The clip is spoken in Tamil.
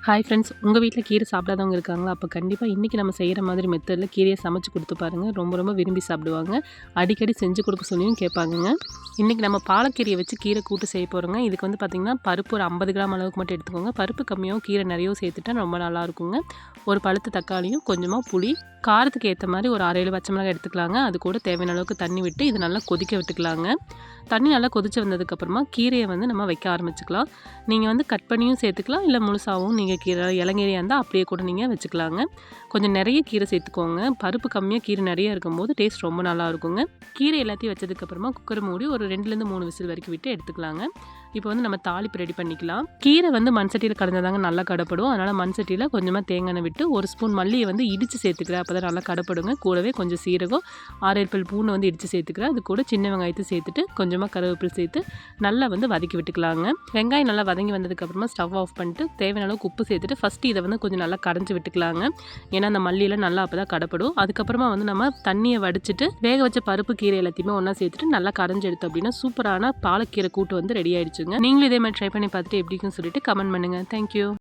ஹாய் ஃப்ரெண்ட்ஸ், உங்கள் வீட்டில் கீரை சாப்பிடாதவங்க இருக்காங்களா? அப்போ கண்டிப்பாக இன்றைக்கி நம்ம செய்கிற மாதிரி மெத்தடில் கீரையை சமைச்சு கொடுத்து பாருங்கள். ரொம்ப விரும்பி சாப்பிடுவாங்க. அடிக்கடி செஞ்சு கொடுக்க சொல்லியும் கேட்பாங்கங்க. இன்றைக்கி நம்ம பாலக்கீரையை வச்சு கீரை கூட்டு செய்ய போகிறோங்க. இதுக்கு வந்து பார்த்திங்கன்னா பருப்பு ஒரு 50 கிராம் அளவுக்கு மட்டும் எடுத்துக்கோங்க. பருப்பு கம்மியாகவும் கீரை நிறையவும் சேர்த்துட்டா ரொம்ப நல்லாயிருக்குங்க. ஒரு பழுத்த தக்காளியும் கொஞ்சமாக புளி, காரத்துக்கு ஏற்ற மாதிரி ஒரு 6-7 பச்சை மிளகாய் எடுத்துக்கலாங்க. அது கூட தேவையான அளவுக்கு தண்ணி விட்டு இது நல்லா கொதிக்க விட்டுக்கலாங்க. தண்ணி நல்லா கொதித்து வந்ததுக்கப்புறமா கீரையை வந்து நம்ம வைக்க ஆரம்பிச்சுக்கலாம். நீங்கள் வந்து கட் பண்ணியும் சேர்த்துக்கலாம், இல்லை முழுசாகவும் நீங்கள் கீரை இளங்கீரையாக இருந்தால் அப்படியே கூட நீங்கள் வச்சுக்கலாங்க. கொஞ்சம் நிறைய கீரை சேர்த்துக்கோங்க. பருப்பு கம்மியாக கீரை நிறைய இருக்கும்போது டேஸ்ட் ரொம்ப நல்லா இருக்குங்க. கீரை எல்லாத்தையும் வச்சதுக்கப்புறமா குக்கர் மூடி ஒரு 2-3 விசில் வரைக்கும் விட்டு எடுத்துக்கலாங்க. இப்போ வந்து நம்ம தாளிப்பு ரெடி பண்ணிக்கலாம். கீரை வந்து மண் சட்டியில் கடைஞ்சாதாங்க நல்லா கடைப்படும். அதனால் மண் சட்டியில் கொஞ்சமாக தேங்காய் எண்ணெய் விட்டு 1 ஸ்பூன் மல்லியை வந்து இடித்து சேர்த்துக்கிறேன். அப்போ தான் நல்லா கடைப்படுங்க. கூடவே கொஞ்சம் சீரகம், 6-7 பல் பூண்டு வந்து இடித்து சேர்த்துக்கிறேன். அது கூட சின்ன வெங்காயத்தை சேர்த்துட்டு கொஞ்சமாக கருவேப்பிலை சேர்த்து நல்லா வந்து வதக்கி விட்டுக்கலாங்க. வெங்காயம் நல்லா வதங்கி வந்ததுக்கப்புறமா ஸ்டவ் ஆஃப் பண்ணிட்டு தேவையான அளவுக்கு உப்பு சேர்த்துட்டு ஃபஸ்ட்டு இதை வந்து கொஞ்சம் நல்லா கடைஞ்சி விட்டுக்கலாங்க. ஏன்னா அந்த மல்லியில் நல்லா அப்போ தான் கடைப்படும். அதுக்கப்புறமா வந்து நம்ம தண்ணியை வடிச்சிட்டு வேக வச்ச பருப்பு கீரை எல்லாத்தையுமே ஒன்றா சேர்த்துட்டு நல்லா கரைஞ்சி எடுத்தோம் அப்படின்னா சூப்பரான பாலக்கீரை கூட்டு வந்து ரெடி ஆயிடுச்சுங்க. நீங்களும் இதே மாதிரி ட்ரை பண்ணி பார்த்துட்டு எப்படின்னு சொல்லிட்டு கமெண்ட் பண்ணுங்கள். தேங்க்யூ.